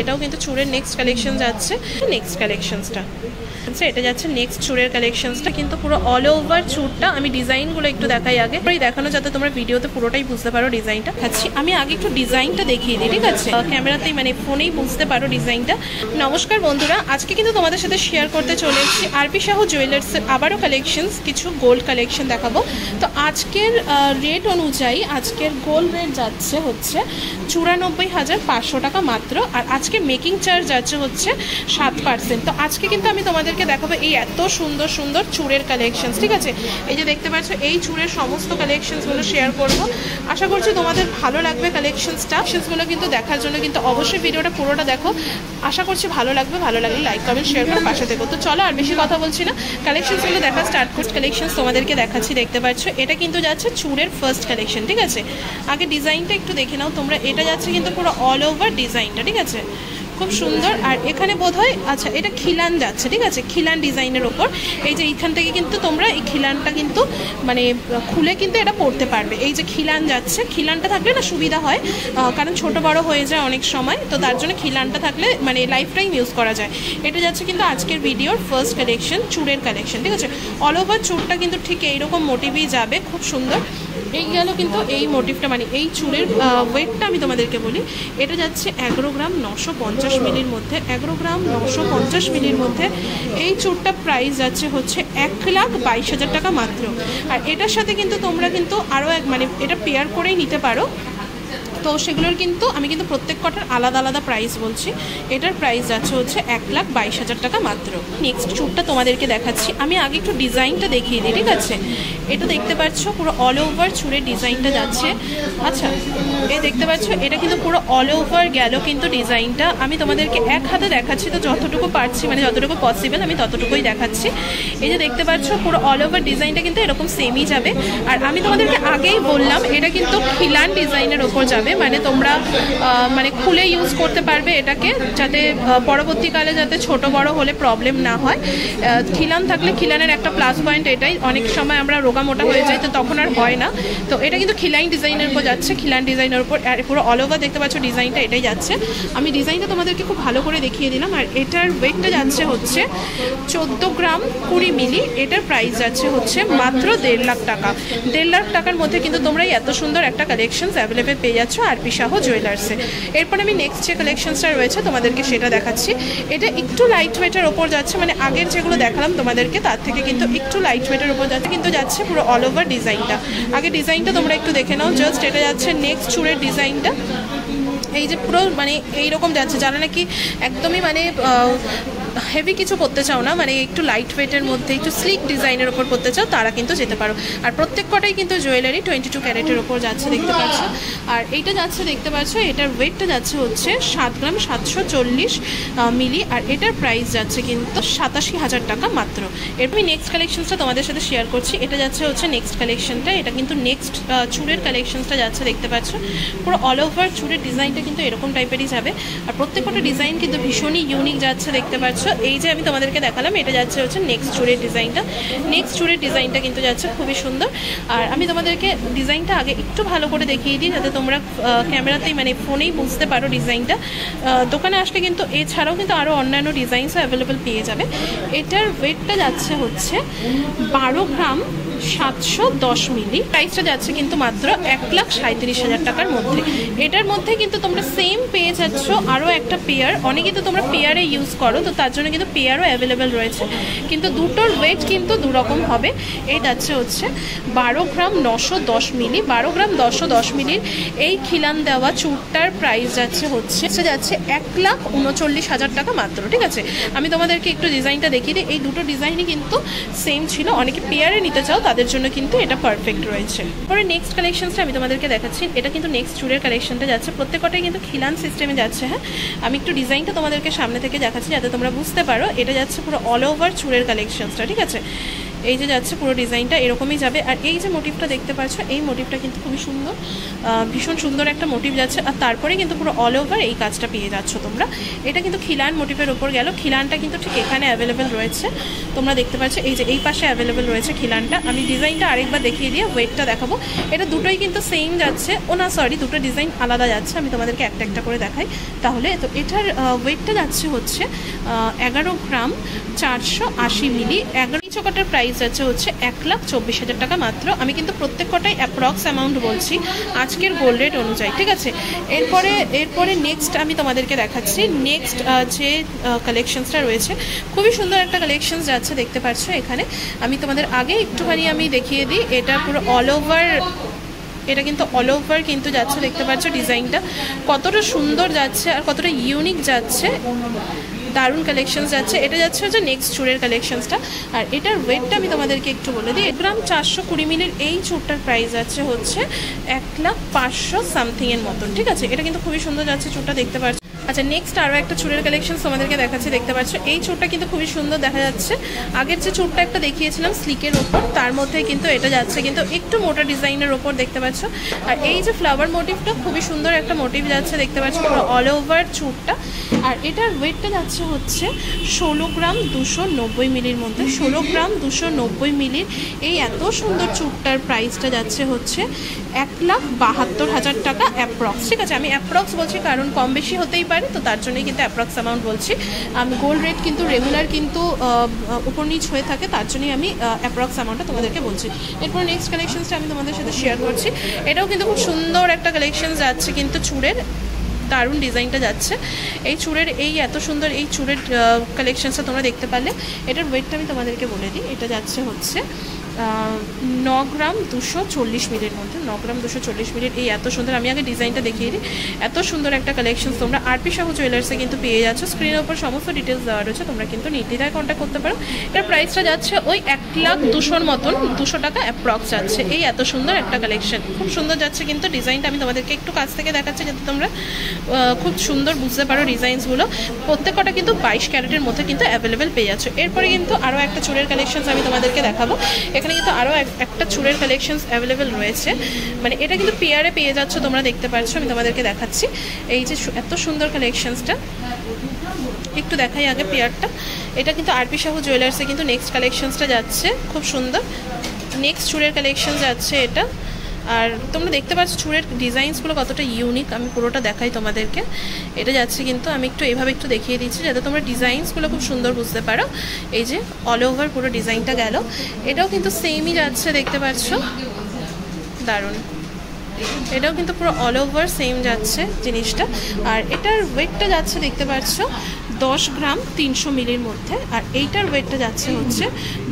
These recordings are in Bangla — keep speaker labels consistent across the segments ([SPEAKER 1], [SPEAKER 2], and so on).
[SPEAKER 1] এটাও কিন্তু চুড়ের নেক্সট কালেকশন যাচ্ছে। নেক্সট কালেকশনসটা আচ্ছা, এটা যাচ্ছে নেক্সট চুড়ের কালেকশনসটা, কিন্তু পুরো অল ওভার চুড়টা। আমি ডিজাইনগুলো একটু দেখাই আগে, দেখানো যাতে তোমরা ভিডিওতে পুরোটাই বুঝতে পারো ডিজাইনটা। আচ্ছা, আমি আগে একটু ডিজাইনটা দেখিয়ে দিই, ঠিক আছে? ক্যামেরাতেই মানে ফোনেই বুঝতে পারো ডিজাইনটা। নমস্কার বন্ধুরা, আজকে কিন্তু তোমাদের সাথে শেয়ার করতে চলে এসেছি আরপি সাহু জুয়েলার্সের আবারও কালেকশনস, কিছু গোল্ড কালেকশন দেখাবো। তো আজকের রেট অনুযায়ী আজকের গোল্ড রেট যাচ্ছে হচ্ছে 94,500 টাকা মাত্র, আর আজকে মেকিং চার্জ যাচ্ছে হচ্ছে 7%। তো আজকে কিন্তু আমি তোমাদেরকে দেখাবো এই এত সুন্দর সুন্দর চুড়ের কালেকশনস, ঠিক আছে? এই যে দেখতে পাচ্ছ এই চুড়ের সমস্ত কালেকশনসগুলো শেয়ার করব। আশা করছি তোমাদের ভালো লাগবে কালেকশনসগুলো, কিন্তু দেখার জন্য কিন্তু অবশ্যই ভিডিওটা পুরোটা দেখো। আশা করছি ভালো লাগবে, ভালো লাগলে লাইক কমেন্ট শেয়ার করে পাশে থেকো। তো চলো আর বেশি কথা বলছি না, কালেকশনসগুলো দেখা স্টার্ট করছি। কালেকশনস তোমাদেরকে দেখাচ্ছি, দেখতে পাচ্ছ এটা কিন্তু যাচ্ছে চুড়ের ফার্স্ট কালেকশন, ঠিক আছে? আগে ডিজাইনটা একটু দেখে নাও তোমরা। এটা যাচ্ছে কিন্তু পুরো অল ওভার ডিজাইনটা, ঠিক আছে? খুব সুন্দর। আর এখানে বোধহয় আচ্ছা এটা খিলান যাচ্ছে, ঠিক আছে? খিলান ডিজাইনের ওপর এই যে এইখান থেকে কিন্তু তোমরা এই খিলানটা কিন্তু মানে খুলে কিন্তু এটা পরতে পারবে। এই যে খিলান যাচ্ছে, খিলানটা থাকলে না সুবিধা হয়, কারণ ছোট বড় হয়ে যায় অনেক সময়, তো তার জন্য খিলানটা থাকলে মানে লাইফ টাইম ইউজ করা যায়। এটা যাচ্ছে কিন্তু আজকের ভিডিওর ফার্স্ট কালেকশন, চুড়ের কালেকশন, ঠিক আছে? অল ওভার চুড়টা কিন্তু ঠিক এইরকম মোটিভই যাবে, খুব সুন্দর। এই গেল কিন্তু এই মোটিভটা, মানে এই চুড়ের ওয়েটটা আমি তোমাদেরকে বলি। এটা যাচ্ছে 11 গ্রাম 950 মিলির মধ্যে, 11 গ্রাম 950 মিলির মধ্যে এই চুড়টা প্রাইস যাচ্ছে হচ্ছে 1,22,000 টাকা মাত্র। আর এটার সাথে কিন্তু তোমরা কিন্তু আরও মানে এটা পেয়ার করেই নিতে পারো। তো সেগুলোর কিন্তু আমি কিন্তু প্রত্যেক কটার আলাদা আলাদা প্রাইস বলছি। এটার প্রাইস যাচ্ছে হচ্ছে 1,22,000 টাকা মাত্র। নেক্সট চুড়টা তোমাদেরকে দেখাচ্ছি, আমি আগে একটু ডিজাইনটা দেখিয়ে দিই, ঠিক আছে? এটা দেখতে পাচ্ছ পুরো অল ওভার চুড়ের ডিজাইনটা যাচ্ছে। আচ্ছা, এই দেখতে পাচ্ছ এটা কিন্তু পুরো অল ওভার গেল কিন্তু ডিজাইনটা। আমি তোমাদেরকে এক হাতে দেখাচ্ছি, তো যতটুকু পারছি মানে যতটুকু পসিবল আমি ততটুকুই দেখাচ্ছি। এই যে দেখতে পাচ্ছ পুরো অল ওভার ডিজাইনটা কিন্তু এরকম সেমই যাবে। আর আমি তোমাদেরকে আগেই বললাম এটা কিন্তু খিলান ডিজাইনের ওপর যাবে, মানে তোমরা মানে খুলে ইউজ করতে পারবে এটাকে, যাতে পরবর্তীকালে যাতে ছোট বড় হলে প্রবলেম না হয়। খিলান থাকলে খিলানের একটা প্লাস পয়েন্ট এটাই, অনেক সময় আমরা রোগা মোটা হয়ে যাই, তো তখন আর হয় না। তো এটা কিন্তু খিলাইন ডিজাইনের উপর যাচ্ছে, খিলান ডিজাইনের উপর। আর পুরো অল ওভার দেখতে পাচ্ছ ডিজাইনটা এটাই যাচ্ছে। আমি ডিজাইনটা তোমাদেরকে খুব ভালো করে দেখিয়ে দিলাম। আর এটার ওয়েটটা যাচ্ছে হচ্ছে 14 গ্রাম 20 মিলি। এটার প্রাইস যাচ্ছে হচ্ছে মাত্র 1.5 লাখ টাকা। 1.5 লাখ টাকার মধ্যে কিন্তু তোমরা এত সুন্দর একটা কালেকশন অ্যাভেলেবেল পেয়ে যাচ্ছ আরপি সাহু জুয়েলার্সে। এরপর আমি নেক্সট যে কালেকশনসটা রয়েছে তোমাদেরকে সেটা দেখাচ্ছি। এটা একটু লাইট ওয়েটের ওপর যাচ্ছে, মানে আগের যেগুলো দেখালাম তোমাদেরকে তার থেকে কিন্তু একটু লাইট ওয়েটের ওপর যাচ্ছে, কিন্তু যাচ্ছে পুরো অল ওভার ডিজাইনটা। আগে ডিজাইনটা তোমরা একটু দেখে নাও জাস্ট। এটা যাচ্ছে নেক্সট চুড়ের ডিজাইনটা। এই যে পুরো মানে এইরকম যাচ্ছে, যারা নাকি একদমই মানে হেভি কিছু করতে চাও না, মানে একটু লাইট ওয়েটের মধ্যে একটু স্লিক ডিজাইনের ওপর করতে চাও, তারা কিন্তু যেতে পারো। আর প্রত্যেক কটাই কিন্তু জুয়েলারি 22 ক্যারেটের ওপর যাচ্ছে, দেখতে পাচ্ছ। আর এইটা যাচ্ছে দেখতে পাচ্ছ, এটার ওয়েটটা যাচ্ছে হচ্ছে 7 গ্রাম 740 মিলি। আর এটার প্রাইস যাচ্ছে কিন্তু 87,000 টাকা মাত্র। এরপর আমি নেক্সট কালেকশনসটা তোমাদের সাথে শেয়ার করছি। এটা যাচ্ছে হচ্ছে নেক্সট কালেকশনটা, এটা কিন্তু নেক্সট চুড়ের কালেকশনসটা যাচ্ছে, দেখতে পাচ্ছ। পুরো অল ওভার চুড়ের ডিজাইনটা কিন্তু এরকম টাইপেরই যাবে। আর প্রত্যেকটা ডিজাইন কিন্তু ভীষণই ইউনিক যাচ্ছে, দেখতে পাচ্ছ। এই যে আমি তোমাদেরকে দেখালাম এটা যাচ্ছে হচ্ছে নেক্সট চুড়ের ডিজাইনটা। নেক্সট চুড়ের ডিজাইনটা কিন্তু যাচ্ছে খুবই সুন্দর। আর আমি তোমাদেরকে ডিজাইনটা আগে একটু ভালো করে দেখিয়ে দিই, যাতে তোমরা ক্যামেরাতেই মানে ফোনেই বুঝতে পারো ডিজাইনটা। দোকানে আসলে কিন্তু এছাড়াও কিন্তু আরও অন্যান্য ডিজাইনসও অ্যাভেলেবেল পেয়ে যাবে। এটার ওয়েটটা যাচ্ছে হচ্ছে 12 গ্রাম 710 মিলি। প্রাইসটা যাচ্ছে কিন্তু মাত্র 1,37,000 টাকার মধ্যে। এটার মধ্যে কিন্তু তোমরা সেম পেয়ে যাচ্ছ আরও একটা পেয়ার। অনেকে তো তোমরা পেয়ারে ইউজ করো, তো তার জন্য কিন্তু পেয়ারও অ্যাভেলেবেল রয়েছে, কিন্তু দুটোর ওয়েট কিন্তু দুরকম হবে। এই যাচ্ছে হচ্ছে 12 গ্রাম 910 মিলি। 12 গ্রাম 910 মিলির এই খিলান দেওয়া চুড়টার প্রাইস যাচ্ছে 1,39,000 টাকা মাত্র, ঠিক আছে? আমি তোমাদেরকে একটু ডিজাইনটা দেখিয়ে দিই। এই দুটো ডিজাইনই কিন্তু সেম ছিল, অনেকে পেয়ারে নিতে চাও তাদের জন্য কিন্তু এটা পারফেক্ট রয়েছে। পরে নেক্সট কালেকশনসটা আমি তোমাদেরকে দেখাচ্ছি। এটা কিন্তু নেক্সট চুড়ের কালেকশনটা যাচ্ছে, প্রত্যেকটাই কিন্তু খিলান সিস্টেমে যাচ্ছে। হ্যাঁ, আমি একটু ডিজাইনটা তোমাদেরকে সামনে থেকে দেখাচ্ছি যাতে তোমরা বুঝতে পারো। এটা যাচ্ছে পুরো অল ওভার চুড়ের কালেকশনসটা, ঠিক আছে? এই যে যাচ্ছে পুরো ডিজাইনটা এরকমই যাবে। আর এই যে মোটিভটা দেখতে পাচ্ছ, এই মোটিভটা কিন্তু খুবই সুন্দর, ভীষণ সুন্দর একটা মোটিভ যাচ্ছে। আর তারপরে কিন্তু পুরো অল ওভার এই কাজটা পেয়ে যাচ্ছ তোমরা। এটা কিন্তু খিলান মোটিভের ওপর গেল। খিলানটা কিন্তু ঠিক এখানে অ্যাভেলেবেল রয়েছে, তোমরা দেখতে পাচ্ছ এই যে এই পাশে অ্যাভেলেবেল রয়েছে খিলানটা। আমি ডিজাইনটা আরেকবার দেখিয়ে দিয়ে ওয়েটটা দেখাবো। এটা দুটোই কিন্তু সেম যাচ্ছে, ও না সরি, দুটো ডিজাইন আলাদা যাচ্ছে। আমি তোমাদেরকে একটা একটা করে দেখাই তাহলে। তো এটার ওয়েটটা যাচ্ছে হচ্ছে 11 গ্রাম 480 মিলি। 11 চোকাটার প্রাইস যাচ্ছে হচ্ছে 1,24,000 টাকা মাত্র। আমি কিন্তু প্রত্যেক কটাই অ্যাপ্রক্স অ্যামাউন্ট বলছি আজকের গোল্ড রেট অনুযায়ী, ঠিক আছে। এরপরে নেক্সট আমি তোমাদেরকে দেখাচ্ছি। নেক্সট যে কালেকশনসটা রয়েছে, খুবই সুন্দর একটা কালেকশনস যাচ্ছে, দেখতে পাচ্ছ এখানে। আমি তোমাদের আগে একটুখানি আমি দেখিয়ে দিই। এটা পুরো অল ওভার, এটা কিন্তু অল ওভার কিন্তু যাচ্ছে, দেখতে পাচ্ছ ডিজাইনটা কতটা সুন্দর যাচ্ছে আর কতটা ইউনিক যাচ্ছে, দারুণ কালেকশন যাচ্ছে। এটা যাচ্ছে হচ্ছে নেক্সট চুড়ের কালেকশনসটা। আর এটার ওয়েটটা আমি তোমাদেরকে একটু বলে দিই। 1 গ্রাম 420 মিলির এই চুড়টার প্রাইস যাচ্ছে হচ্ছে 1,05,000 সামথিংয়ের মতন, ঠিক আছে। এটা কিন্তু খুবই সুন্দর যাচ্ছে চুড়টা, দেখতে পাচ্ছ। আচ্ছা, নেক্সট আরও একটা চুড়ের কালেকশন তোমাদেরকে দেখাচ্ছি, দেখতে পাচ্ছ। এই চুড়টা কিন্তু খুবই সুন্দর দেখা যাচ্ছে। আগের যে চুড়টা একটা দেখিয়েছিলাম স্লিকের ওপর, তার মধ্যে কিন্তু এটা যাচ্ছে কিন্তু একটু মোটা ডিজাইনের ওপর, দেখতে পাচ্ছ। আর এই যে ফ্লাওয়ার মোটিভটা, খুবই সুন্দর একটা মোটিভ যাচ্ছে, দেখতে পাচ্ছ, পুরো অল ওভার চুড়টা। আর এটার ওয়েটটা যাচ্ছে হচ্ছে 16 গ্রাম 290 মিলির মধ্যে। 16 গ্রাম 290 মিলির এই এত সুন্দর চুড়টার প্রাইসটা যাচ্ছে হচ্ছে 1,72,000 টাকা অ্যাপ্রক্স, ঠিক আছে। আমি অ্যাপ্রক্স বলছি কারণ কম বেশি হতেই পারে, তো তার জন্যই কিন্তু অ্যাপ্রক্স অ্যামাউন্ট বলছি। আমি গোল্ড রেট কিন্তু রেগুলার কিন্তু উপর নিচ হয়ে থাকে, তার জন্যই আমি অ্যাপ্রক্স অ্যামাউন্টটা তোমাদেরকে বলছি। এরপর নেক্সট কালেকশনসটা আমি তোমাদের সাথে শেয়ার করছি। এটাও কিন্তু খুব সুন্দর একটা কালেকশন যাচ্ছে কিন্তু চুড়ের, দারুণ ডিজাইনটা যাচ্ছে। এই চুড়ের এই এত সুন্দর এই চুড়ের কালেকশনসটা তোমরা দেখতে পারলে। এটার ওয়েটটা আমি তোমাদেরকে বলে দিই। এটা যাচ্ছে হচ্ছে 9 গ্রাম 240 মিলির মধ্যে। 9 গ্রাম 240 মিলির এই এত সুন্দর, আমি আগে ডিজাইনটা দেখিয়ে দিই। এত সুন্দর একটা কালেকশন তোমরা আরপি সাহু জুয়েলার্সে কিন্তু পেয়ে যাচ্ছ। স্ক্রিনের উপর সমস্ত ডিটেলস দেওয়া রয়েছে, তোমরা কিন্তু নির্দ্বিধায় কন্ট্যাক্ট করতে পারো। এর প্রাইসটা যাচ্ছে ওই 1,02,000 মতন, 200 টাকা অ্যাপ্রক্স যাচ্ছে। এই এত সুন্দর একটা কালেকশন, খুব সুন্দর যাচ্ছে কিন্তু ডিজাইনটা। আমি তোমাদেরকে একটু কাছ থেকে দেখাচ্ছি যাতে তোমরা খুব সুন্দর বুঝতে পারো ডিজাইনসগুলো। প্রত্যেকটা কিন্তু 22 ক্যারেটের মধ্যে কিন্তু অ্যাভেলেবেল পেয়ে যাচ্ছ। এরপরে কিন্তু আরও একটা চুড়ের কালেকশনস আমি তোমাদেরকে দেখাবো। এখানে কিন্তু আরও একটা চুড়ের কালেকশনস অ্যাভেলেবেল রয়েছে, মানে এটা কিন্তু পেয়ারে পেয়ে যাচ্ছ, তোমরা দেখতে পাচ্ছ। আমি তোমাদেরকে দেখাচ্ছি এই যে এত সুন্দর কালেকশনসটা, একটু দেখাই আগে পেয়ারটা। এটা কিন্তু আরপি সাহু জুয়েলার্সে কিন্তু নেক্সট কালেকশনসটা যাচ্ছে, খুব সুন্দর নেক্সট চুড়ের কালেকশন যাচ্ছে এটা। আর তোমরা দেখতে পাচ্ছ চুড়ের ডিজাইনসগুলো কতটা ইউনিক, আমি পুরোটা দেখাই তোমাদেরকে। এটা যাচ্ছে কিন্তু আমি একটু এইভাবে একটু দেখিয়ে দিচ্ছি যাতে তোমরা ডিজাইনসগুলো খুব সুন্দর বুঝতে পারো। এই যে অল ওভার পুরো ডিজাইনটা গেল, এটাও কিন্তু সেমই যাচ্ছে, দেখতে পাচ্ছ, দারুণ। এটাও কিন্তু পুরো অল ওভার সেম যাচ্ছে জিনিসটা। আর এটার ওয়েটটা যাচ্ছে, দেখতে পাচ্ছ, 10 গ্রাম 300 মিলির মধ্যে। আর এইটার ওয়েটটা যাচ্ছে হচ্ছে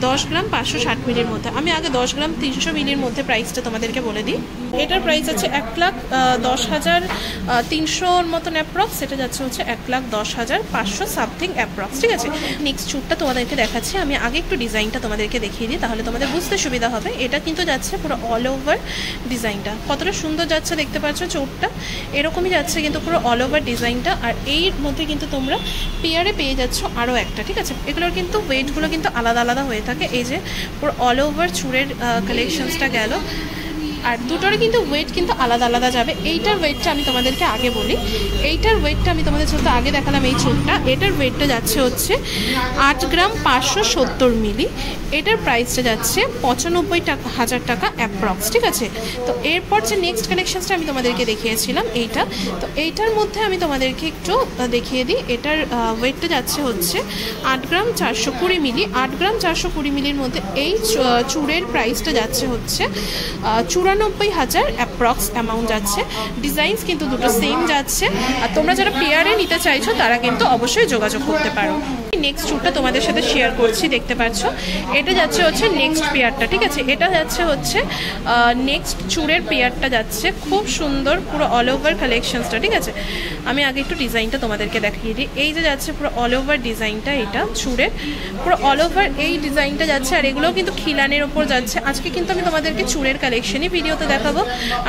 [SPEAKER 1] 10 গ্রাম 560 মিলির মধ্যে। আমি আগে 10 গ্রাম 300 মিলির মধ্যে প্রাইসটা তোমাদেরকে বলে দিই। এটার প্রাইস আছে 1,10,300 মতন অ্যাপ্রক্স। এটা যাচ্ছে হচ্ছে 1,10,500 সামথিং অ্যাপ্রক্স, ঠিক আছে। নেক্সট চুটটা তোমাদেরকে দেখাচ্ছি। আমি আগে একটু ডিজাইনটা তোমাদেরকে দেখিয়ে দিই, তাহলে তোমাদের বুঝতে সুবিধা হবে। এটা কিন্তু যাচ্ছে পুরো অল ওভার ডিজাইনটা, কতটা সুন্দর যাচ্ছে দেখতে পাচ্ছ। চোটটা এরকমই যাচ্ছে কিন্তু পুরো অল ওভার ডিজাইনটা। আর এর মধ্যে কিন্তু তোমরা পেয়ারে পেয়ে যাচ্ছ আরও একটা, ঠিক আছে। এগুলোর কিন্তু ওয়েটগুলো কিন্তু আলাদা আলাদা হয়ে থাকে। এই যে পুরো অল ওভার চুড়ের কালেকশনসটা গেল, আর দুটোরই কিন্তু ওয়েট কিন্তু আলাদা আলাদা যাবে। এইটার ওয়েটটা আমি তোমাদেরকে আগে বলি। এইটার ওয়েটটা আমি তোমাদের সাথে আগে দেখালাম এই চুড়টা। এটার ওয়েটটা যাচ্ছে হচ্ছে 8 গ্রাম 570 মিলি। এটার প্রাইসটা যাচ্ছে 95,000 টাকা অ্যাপ্রক্স, ঠিক আছে। তো এরপর যে নেক্সট কালেকশনসটা আমি তোমাদেরকে দেখিয়েছিলাম এইটা, তো এইটার মধ্যে আমি তোমাদেরকে একটু দেখিয়ে দিই। এটার ওয়েটটা যাচ্ছে হচ্ছে 8 গ্রাম 420 মিলি। 8 গ্রাম 420 মিলির মধ্যে এই চুড়ের প্রাইসটা যাচ্ছে হচ্ছে 94,000 অ্যাপ্রক্স অ্যামাউন্ট যাচ্ছে। ডিজাইনস কিন্তু দুটো সেম যাচ্ছে। আর তোমরা যারা পেয়ারে নিতে চাইছো তারা কিন্তু অবশ্যই যোগাযোগ করতে পারো। নেক্সট চুড়টা তোমাদের সাথে শেয়ার করছি, দেখতে পাচ্ছ। এটা যাচ্ছে হচ্ছে নেক্সট পেয়ারটা, ঠিক আছে। এটা যাচ্ছে হচ্ছে নেক্সট চুড়ের পেয়ারটা যাচ্ছে, খুব সুন্দর পুরো অল ওভার কালেকশনসটা, ঠিক আছে। আমি আগে একটু ডিজাইনটা তোমাদেরকে দেখিয়ে দিই। এই যে যাচ্ছে পুরো অল ওভার ডিজাইনটা, এটা চুড়ের পুরো অল ওভার এই ডিজাইনটা যাচ্ছে। আর এগুলোও কিন্তু খিলানের ওপর যাচ্ছে। আজকে কিন্তু আমি তোমাদেরকে চুড়ের কালেকশনই ভিডিওতে দেখাবো।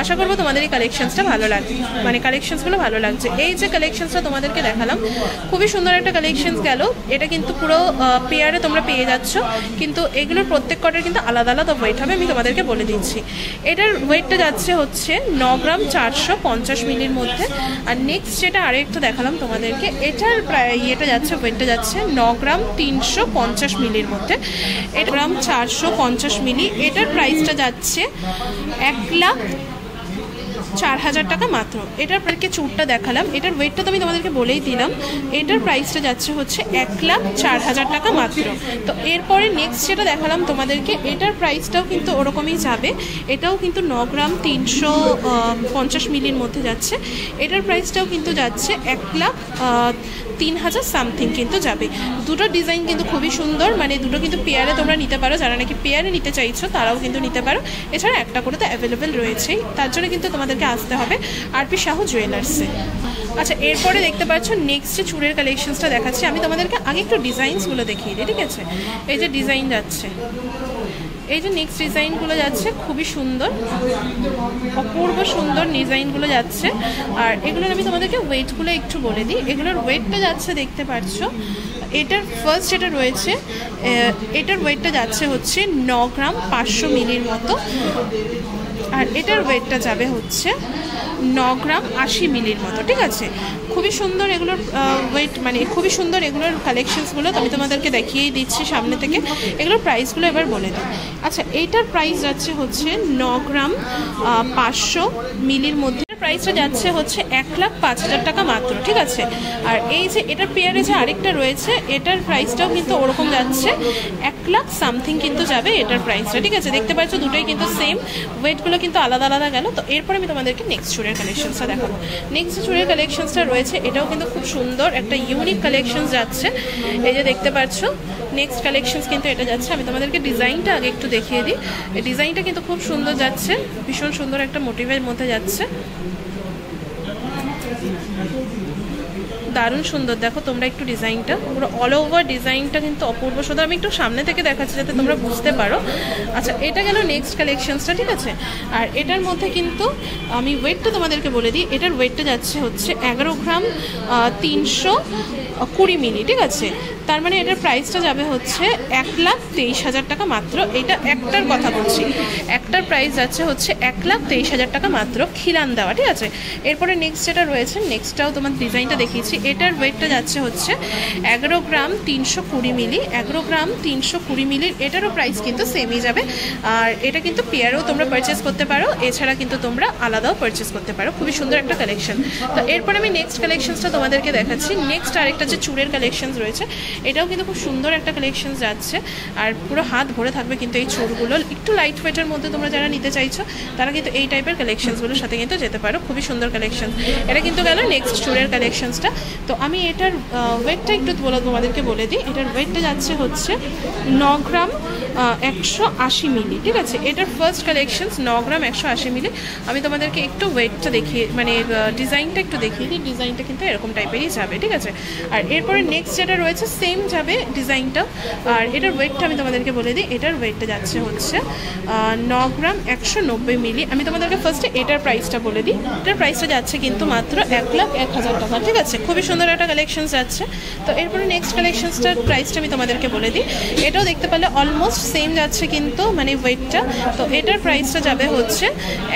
[SPEAKER 1] আশা করবো তোমাদের এই কালেকশনসটা ভালো লাগবে, মানে কালেকশনসগুলো ভালো লাগছে। এই যে কালেকশনসটা তোমাদেরকে দেখালাম খুবই সুন্দর একটা কালেকশনস গেল। এটা কিন্তু পুরো পেয়ারে তোমরা পেয়ে যাচ্ছ, কিন্তু এগুলোর প্রত্যেক কটার কিন্তু আলাদা আলাদা ওয়েট হবে, আমি তোমাদেরকে বলে দিচ্ছি। এটার ওয়েটটা যাচ্ছে হচ্ছে 9 গ্রাম 450 মিলির মধ্যে। আর নেক্সট যেটা আরেকটু দেখালাম তোমাদেরকে, এটার প্রায় ইয়েটা যাচ্ছে, ওয়েটটা যাচ্ছে 9 গ্রাম 350 মিলির মধ্যে। 1 গ্রাম 450 মিলি। এটার প্রাইসটা যাচ্ছে 1,04,000 টাকা মাত্র। এটার প্রাইসকে চুরটা দেখালাম, এটার ওয়েটটা তো আমি তোমাদেরকে বলেই দিলাম। এটার প্রাইসটা যাচ্ছে হচ্ছে 1,04,000 টাকা মাত্র। তো এরপরে নেক্সট যেটা দেখালাম তোমাদেরকে, এটার প্রাইসটাও কিন্তু ওরকমই যাবে। এটাও কিন্তু 9 গ্রাম 350 মিলির মধ্যে যাচ্ছে। এটার প্রাইসটাও কিন্তু যাচ্ছে 1,03,000 সামথিং কিন্তু যাবে। দুটো ডিজাইন কিন্তু খুবই সুন্দর, মানে দুটো কিন্তু পেয়ারে তোমরা নিতে পারো, যারা নাকি পেয়ারে নিতে চাইছো তারাও কিন্তু নিতে পারো। এছাড়া একটা করে তো অ্যাভেলেবেল রয়েছেই, তার জন্য কিন্তু তোমাদেরকে আসতে হবে আরপি সাহু জুয়েলার্সে। আচ্ছা, এরপরে দেখতে পাচ্ছ নেক্সট যে চুড়ের কালেকশনসটা দেখাচ্ছি, আমি তোমাদেরকে আগে একটু ডিজাইনসগুলো দেখিয়ে দিই, ঠিক আছে? এই যে ডিজাইন যাচ্ছে, এই যে নেক্সট ডিজাইনগুলো যাচ্ছে খুবই সুন্দর, অপূর্ব সুন্দর ডিজাইনগুলো যাচ্ছে। আর এগুলোর আমি তোমাদেরকে ওয়েটগুলো একটু বলে দিই। এগুলোর ওয়েটটা যাচ্ছে দেখতে পাচ্ছ, এটার ফার্স্ট যেটা রয়েছে এটার ওয়েটটা যাচ্ছে হচ্ছে 9 গ্রাম 500 মিলির মতো। আর এটার ওয়েটটা যাবে হচ্ছে 9 গ্রাম 80 মিলির মতো, ঠিক আছে? খুবই সুন্দর এগুলোর ওয়েট, মানে খুবই সুন্দর এগুলোর কালেকশনসগুলো। তো আমি তোমাদেরকে দেখিয়েই দিচ্ছি সামনে থেকে। এগুলোর প্রাইসগুলো এবার বলে দিই। আচ্ছা, এইটার প্রাইস যাচ্ছে হচ্ছে 9 গ্রাম 500 মিলির মধ্যে। প্রাইসটা যাচ্ছে হচ্ছে 1,05,000 টাকা মাত্র, ঠিক আছে? আর এই যে এটার পেয়ারে যে আরেকটা রয়েছে, এটার প্রাইসটাও কিন্তু ওরকম যাচ্ছে 1,00,000 সামথিং কিন্তু যাবে এটার প্রাইসটা, ঠিক আছে? দেখতে পাচ্ছ দুটোই কিন্তু সেম, ওয়েটগুলো কিন্তু আলাদা আলাদা গেল। তো এরপরে আমি তোমাদেরকে নেক্সট চুড়ের কালেকশনসটা দেখাবো। নেক্সট যে চুড়ের কালেকশনসটা রয়েছে, এটাও কিন্তু খুব সুন্দর একটা ইউনিক কালেকশন যাচ্ছে। এই যে দেখতে পাচ্ছ নেক্সট কালেকশনস কিন্তু এটা যাচ্ছে। আমি তোমাদেরকে ডিজাইনটা আগে একটু দেখিয়ে দিই। এই ডিজাইনটা কিন্তু খুব সুন্দর যাচ্ছে, ভীষণ সুন্দর একটা মোটিভের মধ্যে যাচ্ছে, দারুণ সুন্দর। দেখো তোমরা একটু ডিজাইনটা, পুরো অল ওভার ডিজাইনটা কিন্তু অপূর্ব সুন্দর। আমি একটু সামনে থেকে দেখাচ্ছি যাতে তোমরা বুঝতে পারো। আচ্ছা, এটা গেল নেক্সট কালেকশনসটা, ঠিক আছে? আর এটার মধ্যে কিন্তু আমি ওয়েটটা তোমাদেরকে বলে দিই। এটার ওয়েটটা যাচ্ছে হচ্ছে 11 গ্রাম 320 মিলি, ঠিক আছে? তার মানে এটার প্রাইসটা যাবে হচ্ছে 1,23,000 টাকা মাত্র। এটা একটার কথা বলছি, একটার প্রাইস যাচ্ছে হচ্ছে 1,23,000 টাকা মাত্র, খিলান দেওয়া, ঠিক আছে? এরপরে নেক্সট যেটা রয়েছে, নেক্সটটাও তোমার ডিজাইনটা দেখিয়েছি। এটার ওয়েটটা যাচ্ছে হচ্ছে 11 গ্রাম 320 মিলি। 11 গ্রাম 320 মিলির এটারও প্রাইস কিন্তু সেমই যাবে। আর এটা কিন্তু পেয়ারেও তোমরা পারচেস করতে পারো, এছাড়া কিন্তু তোমরা আলাদাও পারচেস করতে পারো। খুবই সুন্দর একটা কালেকশন। তো এরপরে আমি নেক্সট কালেকশনসটা তোমাদেরকে দেখাচ্ছি। নেক্সট আরেকটা যে চুড়ের কালেকশনস রয়েছে, এটাও কিন্তু খুব সুন্দর একটা কালেকশন যাচ্ছে। আর পুরো হাত ভরে থাকবে কিন্তু এই চুড়গুলো। একটু লাইট ওয়েটের মধ্যে তোমরা যারা নিতে চাইছো তারা কিন্তু এই টাইপের কালেকশনসগুলোর সাথে কিন্তু যেতে পারো। খুবই সুন্দর কালেকশন। এটা কিন্তু গেল নেক্সট চুড়ের কালেকশনসটা। তো আমি এটার ওয়েটটা একটু তোমাদেরকে বলে দিই। এটার ওয়েটটা যাচ্ছে হচ্ছে 9 গ্রাম 180 মিলি, ঠিক আছে? এটার ফার্স্ট কালেকশনস 9 গ্রাম 180 মিলি। আমি তোমাদেরকে একটু ওয়েটটা দেখিয়ে, মানে ডিজাইনটা একটু দেখিয়ে দিই। ডিজাইনটা কিন্তু এরকম টাইপেরই যাবে, ঠিক আছে? আর এরপরে নেক্সট যেটা রয়েছে সেম যাবে ডিজাইনটা। আর এটার ওয়েটটা আমি তোমাদেরকে বলে দিই। এটার ওয়েটটা যাচ্ছে হচ্ছে 9 গ্রাম 190 মিলি। আমি তোমাদেরকে ফার্স্টে এটার প্রাইসটা বলে দিই। এটার প্রাইসটা যাচ্ছে কিন্তু মাত্র 1,01,000 টাকা, ঠিক আছে? খুবই সুন্দর একটা কালেকশন যাচ্ছে। তো এরপরে নেক্সট কালেকশনসটার প্রাইসটা আমি তোমাদেরকে বলে দিই। এটাও দেখতে পারলে অলমোস্ট সেম যাচ্ছে কিন্তু, মানে ওয়েটটা। তো এটার প্রাইসটা যাবে হচ্ছে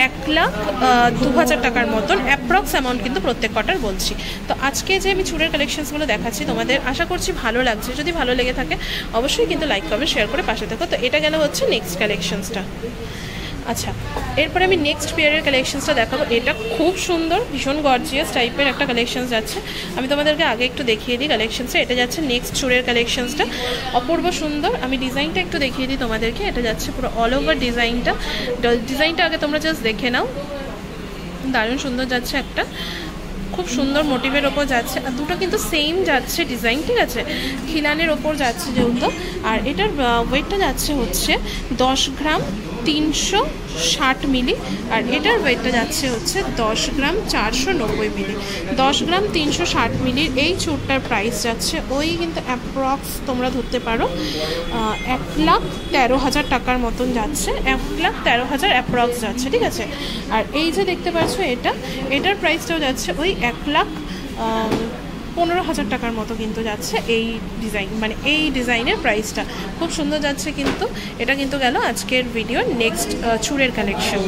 [SPEAKER 1] 1,02,000 টাকার মতন অ্যাপ্রক্স অ্যামাউন্ট কিন্তু প্রত্যেক কটার বলছি। তো আজকে যে আমি চুড়ের কালেকশনসগুলো দেখাচ্ছি তোমাদের আশা করছি ভালো লাগছে। যদি ভালো লেগে থাকে অবশ্যই কিন্তু লাইক কমেন্ট শেয়ার করে পাশে থাকো। তো এটা গেল হচ্ছে নেক্সট কালেকশনসটা। আচ্ছা, এরপরে আমি নেক্সট পেয়ারের কালেকশনসটা দেখাবো। এটা খুব সুন্দর, ভীষণ গর্জিয়াস টাইপের একটা কালেকশন যাচ্ছে। আমি তোমাদেরকে আগে একটু দেখিয়ে দিই কালেকশনসটা। এটা যাচ্ছে নেক্সট চুড়ের কালেকশনসটা, অপূর্ব সুন্দর। আমি ডিজাইনটা একটু দেখিয়ে দিই তোমাদেরকে। এটা যাচ্ছে পুরো অল ওভার ডিজাইনটা। ডিজাইনটা আগে তোমরা জাস্ট দেখে নাও, দারুণ সুন্দর যাচ্ছে। একটা খুব সুন্দর মোটিভের ওপর যাচ্ছে। আর দুটো কিন্তু সেম যাচ্ছে ডিজাইন, ঠিক আছে? খিলানের ওপর যাচ্ছে যেহেতু। আর এটার ওয়েটটা যাচ্ছে হচ্ছে 10 গ্রাম 360 মিলি, আর এটার ওয়েটটা যাচ্ছে হচ্ছে 10 গ্রাম 490 মিলি। 10 গ্রাম 360 মিলির এই চুড়টার প্রাইস যাচ্ছে ওই কিন্তু অ্যাপ্রক্স তোমরা ধরতে পারো 1,13,000 টাকার মতন যাচ্ছে, 1,13,000 অ্যাপ্রক্স যাচ্ছে, ঠিক আছে। আর এই যে দেখতে পাচ্ছ এটার প্রাইসটাও যাচ্ছে ওই 1,15,000 টাকার মতো কিন্তু যাচ্ছে এই ডিজাইন, মানে এই ডিজাইনের প্রাইসটা খুব সুন্দর যাচ্ছে। কিন্তু এটা কিন্তু গেল আজকের ভিডিওর নেক্সট চুড়ের কালেকশন।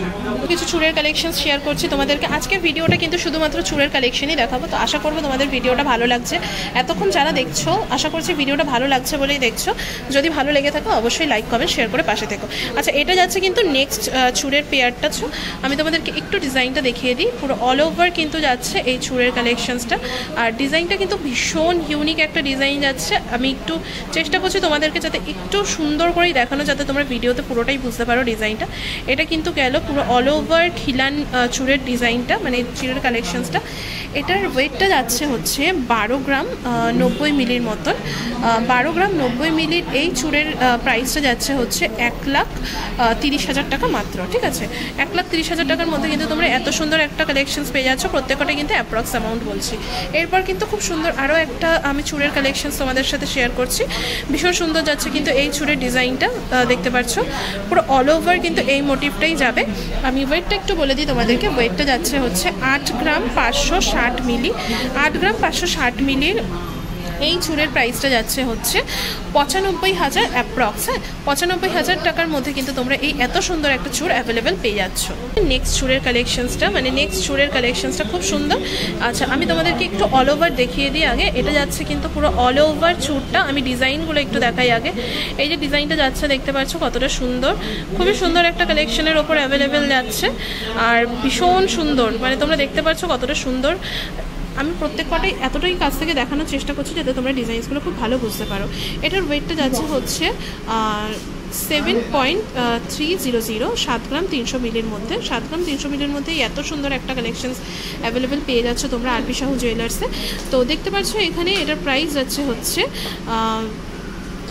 [SPEAKER 1] কিছু চুড়ের কালেকশন শেয়ার করছি তোমাদেরকে। আজকের ভিডিওটা কিন্তু শুধুমাত্র চুড়ের কালেকশনই দেখাবো। তো আশা করবো তোমাদের ভিডিওটা ভালো লাগছে। এতক্ষণ যারা দেখছো আশা করছি ভিডিওটা ভালো লাগছে বলেই দেখছো। যদি ভালো লেগে থাকো অবশ্যই লাইক কমেন্ট শেয়ার করে পাশে থেকো। আচ্ছা, এটা যাচ্ছে কিন্তু নেক্সট চুড়ের পেয়ারটা। আমি তোমাদেরকে একটু ডিজাইনটা দেখিয়ে দিই। পুরো অল ওভার কিন্তু যাচ্ছে এই চুড়ের কালেকশনসটা, আর ডিজাইনটা কিন্তু ভীষণ ইউনিক একটা ডিজাইন যাচ্ছে। আমি একটু চেষ্টা করছি তোমাদেরকে যাতে একটু সুন্দর করেই দেখানো, যাতে তোমরা ভিডিওতে পুরোটাই বুঝতে পারো ডিজাইনটা। এটা কিন্তু গেল পুরো অল ওভার খিলান চুড়ের ডিজাইনটা, মানে চুড়ের কালেকশনসটা। এটার ওয়েটটা যাচ্ছে হচ্ছে 12 গ্রাম 90 মিলির মতন। 12 গ্রাম 90 মিলির এই চুড়ের প্রাইসটা যাচ্ছে হচ্ছে 1,30,000 টাকা মাত্র, ঠিক আছে। 1,30,000 টাকার মধ্যে কিন্তু তোমরা এত সুন্দর একটা কালেকশনস পেয়ে যাচ্ছ। প্রত্যেকটাই কিন্তু অ্যাপ্রক্স অ্যামাউন্ট বলছি। এরপর কিন্তু খুব সুন্দর আরও একটা আমি চুড়ের কালেকশনস তোমাদের সাথে শেয়ার করছি। ভীষণ সুন্দর যাচ্ছে কিন্তু এই চুড়ের ডিজাইনটা, দেখতে পাচ্ছ পুরো অল ওভার কিন্তু এই মোটিভটাই যাবে। আমি ওয়েটটা একটু বলে দিই তোমাদেরকে। ওয়েটটা যাচ্ছে হচ্ছে 8 গ্রাম 560 মিলি। 8 গ্রাম 560 মিলির এই চুড়ের প্রাইসটা যাচ্ছে হচ্ছে 95,000 অ্যাপ্রক্স। হ্যাঁ, 95,000 টাকার মধ্যে কিন্তু তোমরা এই এত সুন্দর একটা চুড় অ্যাভেলেবেল পেয়ে যাচ্ছ। নেক্সট চুড়ের কালেকশনসটা খুব সুন্দর। আচ্ছা, আমি তোমাদেরকে একটু অল ওভার দেখিয়ে দিই আগে। এটা যাচ্ছে কিন্তু পুরো অল ওভার চুড়টা। আমি ডিজাইনগুলো একটু দেখাই আগে। এই যে ডিজাইনটা যাচ্ছে দেখতে পাচ্ছ কতটা সুন্দর, খুবই সুন্দর একটা কালেকশনের ওপর অ্যাভেলেবেল যাচ্ছে, আর ভীষণ সুন্দর, মানে তোমরা দেখতে পাচ্ছ কতটা সুন্দর। আমি প্রত্যেক কটাই এতটাই কাছ থেকে দেখানোর চেষ্টা করছি যাতে তোমরা ডিজাইনসগুলো খুব ভালো বুঝতে পারো। এটার ওয়েটটা যাচ্ছে হচ্ছে 7.300, 7 গ্রাম 300 মিলির মধ্যে। 7 গ্রাম 300 মিলির মধ্যে এত সুন্দর একটা কালেকশনস অ্যাভেলেবেল পেয়ে যাচ্ছ তোমরা আরপি সাহু জুয়েলার্সে। তো দেখতে পাচ্ছ এখানে এটার প্রাইস যাচ্ছে হচ্ছে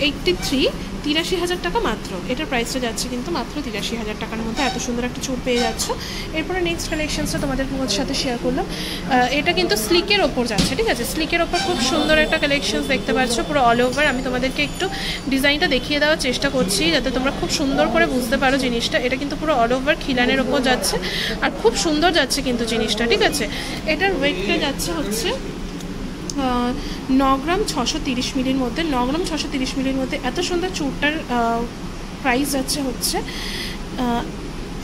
[SPEAKER 1] 83,000 টাকা মাত্র। এটার প্রাইসটা যাচ্ছে কিন্তু মাত্র 83,000 টাকার মধ্যে এত সুন্দর একটা চুড় পেয়ে যাচ্ছ। এরপরে নেক্সট কালেকশনসটা তোমাদের সাথে শেয়ার করলাম। এটা কিন্তু স্লিকের ওপর যাচ্ছে, ঠিক আছে। স্লিকের ওপর খুব সুন্দর একটা কালেকশনস দেখতে পাচ্ছ পুরো অল ওভার। আমি তোমাদেরকে একটু ডিজাইনটা দেখিয়ে দেওয়ার চেষ্টা করছি যাতে তোমরা খুব সুন্দর করে বুঝতে পারো জিনিসটা। এটা কিন্তু পুরো অল ওভার খিলানের ওপর যাচ্ছে, আর খুব সুন্দর যাচ্ছে কিন্তু জিনিসটা, ঠিক আছে। এটার ওয়েটটা যাচ্ছে হচ্ছে 9 গ্রাম 630 মিলির মধ্যে। 9 গ্রাম 630 মিলির মধ্যে এত সুন্দর চুড়টার প্রাইস যাচ্ছে হচ্ছে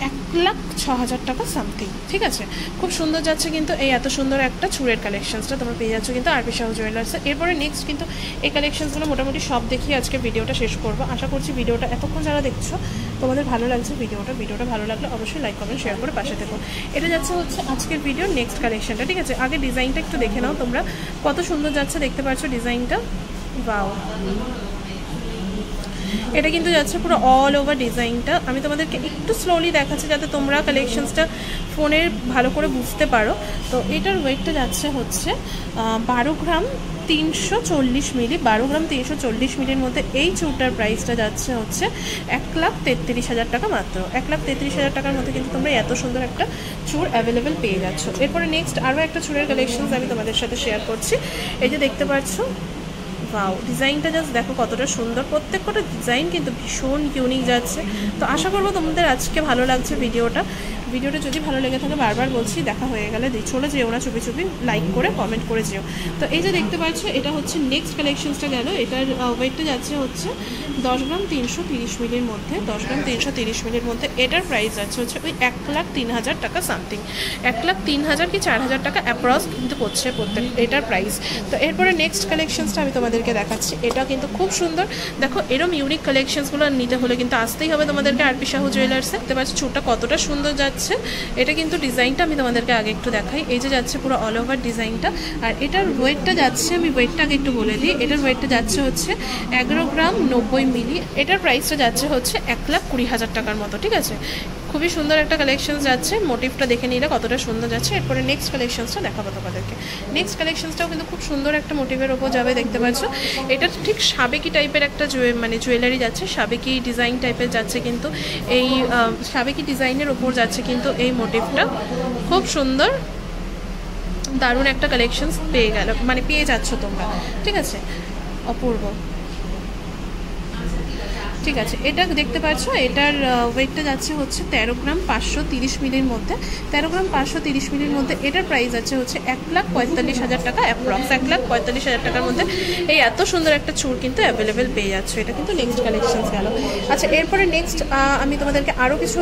[SPEAKER 1] 1,06,000 টাকা সামথিং, ঠিক আছে। খুব সুন্দর যাচ্ছে কিন্তু এই এত সুন্দর একটা চুড়ের কালেকশনসটা তোমরা পেয়ে যাচ্ছ কিন্তু আরপি সাহু জুয়েলার্সে। এরপরে নেক্সট কিন্তু এই কালেকশনসগুলো মোটামুটি সব দেখিয়ে আজকে ভিডিওটা শেষ করবো। আশা করছি ভিডিওটা এতক্ষণ যারা দেখছো তোমাদের ভালো লাগছে। ভিডিওটা ভালো লাগলে অবশ্যই লাইক কমেন্ট শেয়ার করে পাশে থেকো। এটা যাচ্ছে হচ্ছে আজকের ভিডিওর নেক্সট কালেকশনটা, ঠিক আছে। আগে ডিজাইনটা একটু দেখে নাও তোমরা, কত সুন্দর যাচ্ছে দেখতে পাচ্ছ ডিজাইনটা। ওয়াও, এটা কিন্তু যাচ্ছে পুরো অল ওভার ডিজাইনটা। আমি তোমাদেরকে একটু স্লোলি দেখাচ্ছি যাতে তোমরা কালেকশনসটা ফোনে ভালো করে বুঝতে পারো। তো এটার ওয়েটটা যাচ্ছে হচ্ছে 12 গ্রাম 340 মিলি। 12 গ্রাম 340 মিলির মধ্যে এই চুড়টার প্রাইসটা যাচ্ছে হচ্ছে 1,33,000 টাকা মাত্র। 1,33,000 টাকার মধ্যে কিন্তু তোমরা এত সুন্দর একটা চুড় অ্যাভেলেবেল পেয়ে যাচ্ছ। এরপরে নেক্সট আরও একটা চুড়ের কালেকশনস আমি তোমাদের সাথে শেয়ার করছি। এই যে দেখতে পাচ্ছ, ওয়াও, ডিজাইনটা জাস্ট দেখো কতটা সুন্দর। প্রত্যেকটা ডিজাইন কিন্তু ভীষণ ইউনিক যাচ্ছে। তো আশা করবো তোমাদের আজকে ভালো লাগছে ভিডিওটা। যদি ভালো লেগে থাকে বারবার বলছি দেখা হয়ে গেলে চলে যেও না, চুপি লাইক করে কমেন্ট করে যেও। তো এই যে দেখতে পাচ্ছ এটা হচ্ছে নেক্সট কালেকশনসটা গেল। এটার ওয়েটটা যাচ্ছে হচ্ছে 10 গ্রাম 330 মিলির মধ্যে। 10 গ্রাম 330 মিলির মধ্যে এটার প্রাইস যাচ্ছে হচ্ছে ওই 1,03,000 টাকা সামথিং। 1,03,000 কি 4,000 টাকা অ্যাপ্রক্স কিন্তু পড়ছে প্রত্যেক এটার প্রাইস। তো এরপরে নেক্সট কালেকশনসটা আমি তোমাদেরকে দেখাচ্ছি। এটা কিন্তু খুব সুন্দর। দেখো এরম ইউনিক কালেকশনসগুলো নিতে হলে কিন্তু আসতেই হবে তোমাদেরকে আরপি সাহু জুয়েলার্সে। দেখতে পাচ্ছ চুড়টা কতটা সুন্দর যাচ্ছে। এটা কিন্তু ডিজাইনটা আমি তোমাদেরকে আগে একটু দেখাই। এই যে যাচ্ছে পুরো অল ওভার ডিজাইনটা, আর এটার ওয়েটটা যাচ্ছে, আমি ওয়েটটা আগে একটু বলে দিই। এটার ওয়েটটা যাচ্ছে হচ্ছে 11 গ্রাম 90 মিলি। এটার প্রাইসটা যাচ্ছে হচ্ছে 1,20,000 টাকার মতো, ঠিক আছে। খুবই সুন্দর একটা কালেকশন যাচ্ছে, মোটিভটা দেখে নিলে কতটা সুন্দর যাচ্ছে। এরপরে নেক্সট কালেকশনসটা দেখাবো তোমাদেরকে। নেক্সট কালেকশনসটাও কিন্তু খুব সুন্দর একটা মোটিভের ওপর যাবে, দেখতে পাচ্ছ। এটা ঠিক সাবেকি টাইপের একটা মানে জুয়েলারি যাচ্ছে, সাবেকি ডিজাইন টাইপের যাচ্ছে, কিন্তু এই সাবেকি ডিজাইনের ওপর যাচ্ছে কিন্তু এই মোটিভটা। খুব সুন্দর দারুণ একটা কালেকশনস পেয়ে যাচ্ছ তোমরা, ঠিক আছে, অপূর্ব। ঠিক আছে, এটা দেখতে পাচ্ছ, এটার ওয়েটটা যাচ্ছে হচ্ছে 13 গ্রাম 530 মিলির মধ্যে। 13 গ্রাম 530 মিলির মধ্যে এটার প্রাইস আছে হচ্ছে 1,45,000 টাকা অ্যাপ্রক্স। 1,45,000 টাকার মধ্যে এই এত সুন্দর একটা চুড় কিন্তু অ্যাভেলেবেল পেয়ে যাচ্ছে। এটা কিন্তু নেক্সট কালেকশন গেল। আচ্ছা, এরপরে নেক্সট আমি তোমাদেরকে আরও কিছু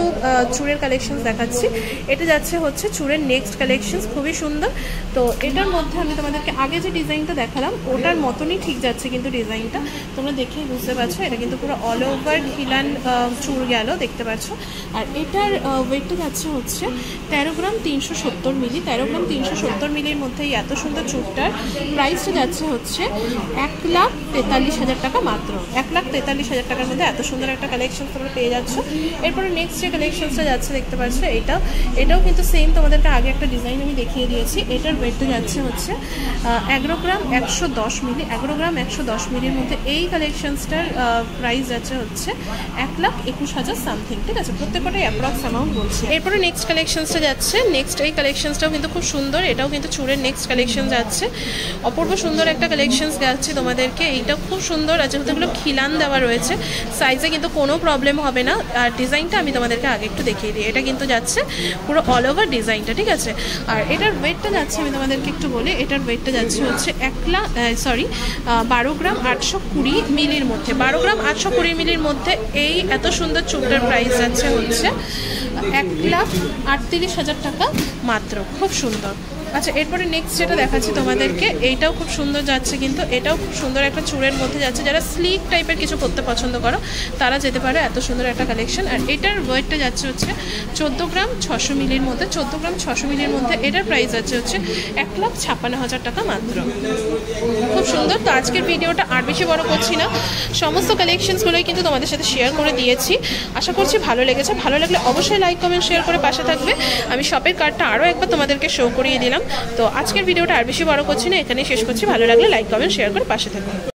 [SPEAKER 1] চুড়ের কালেকশন দেখাচ্ছি। এটা যাচ্ছে হচ্ছে চুড়ের নেক্সট কালেকশন, খুবই সুন্দর। তো এটার মধ্যে আমি তোমাদেরকে আগে যে ডিজাইনটা দেখালাম ওটার মতনই ঠিক যাচ্ছে কিন্তু ডিজাইনটা, তোমরা দেখেই বুঝতে পারছো। এটা কিন্তু পুরো অল ওভার খিলান চুড় গেল, দেখতে পাচ্ছ। আর এটার ওয়েটটা যাচ্ছে হচ্ছে 13 গ্রাম 370 মিলি। 13 গ্রাম 370 মিলির মধ্যে এই এত সুন্দর চুড়টার প্রাইসটা যাচ্ছে হচ্ছে 1,43,000 টাকা মাত্র। 1,43,000 টাকার মধ্যে এত সুন্দর একটা কালেকশন তোমরা পেয়ে যাচ্ছ। এরপরে নেক্সট যে কালেকশনসটা যাচ্ছে দেখতে পাচ্ছ, এটাও কিন্তু সেম, তোমাদেরকে আগে একটা ডিজাইন আমি দেখিয়ে দিয়েছি। এটার ওয়েটটা যাচ্ছে হচ্ছে 11 গ্রাম 110 মিলি। 11 গ্রাম 110 মিলির মধ্যে এই কালেকশনসটার প্রাইস যাচ্ছে হচ্ছে 1,21,000 সামথিং, ঠিক আছে, প্রত্যেকটাই অ্যাপ্রক্স অ্যামাউন্ট বলছে। এরপরে নেক্সট কালেকশনসটা যাচ্ছে, নেক্সট এই কালেকশনসটাও কিন্তু খুব সুন্দর। এটাও কিন্তু চুড়ের নেক্সট কালেকশন যাচ্ছে, অপূর্ব সুন্দর একটা কালেকশনস যাচ্ছে তোমাদেরকে। এইটাও খুব সুন্দর, আর যেহেতু এগুলো খিলান দেওয়া রয়েছে সাইজে কিন্তু কোনো প্রবলেম হবে না। আর ডিজাইনটা আমি তোমাদেরকে আগে একটু দেখিয়ে দিই। এটা কিন্তু যাচ্ছে পুরো অল ওভার ডিজাইনটা, ঠিক আছে। আর এটার ওয়েটটা যাচ্ছে, আমি তোমাদেরকে একটু বলি, এটার ওয়েটটা যাচ্ছে হচ্ছে 12 গ্রাম 820 মিলির মধ্যে। 12 গ্রাম 820 মিলির মধ্যে এই এত সুন্দর চুড়টার প্রাইস যাচ্ছে হচ্ছে 1,38,000 টাকা মাত্র। খুব সুন্দর। আচ্ছা, এরপরে নেক্সট যেটা দেখাচ্ছি তোমাদেরকে, এইটাও খুব সুন্দর যাচ্ছে কিন্তু, এটাও খুব সুন্দর একটা চুড়ের মধ্যে যাচ্ছে। যারা স্লিক টাইপের কিছু করতে পছন্দ করো তারা যেতে পারে, এত সুন্দর একটা কালেকশন। আর এটার ওয়েটটা যাচ্ছে হচ্ছে 14 গ্রাম 600 মিলির মধ্যে। 14 গ্রাম 600 মিলির মধ্যে এটার প্রাইস যাচ্ছে হচ্ছে 1,56,000 টাকা মাত্র। খুব সুন্দর। তো আজকের ভিডিওটা আর বেশি বড় করছি না, সমস্ত কালেকশনসগুলোই কিন্তু তোমাদের সাথে শেয়ার করে দিয়েছি। আশা করছি ভালো লেগেছে। ভালো লাগলে অবশ্যই লাইক কমেন্ট শেয়ার করে পাশে থাকবে। আমি শপের কার্ডটা আরও একবার তোমাদেরকে শো করিয়ে দিলাম। তো আজকের ভিডিওটা আর বেশি বড় করছি না, এখানেই শেষ করছি। ভালো লাগলে লাইক কমেন্ট শেয়ার করে পাশে থাকবে।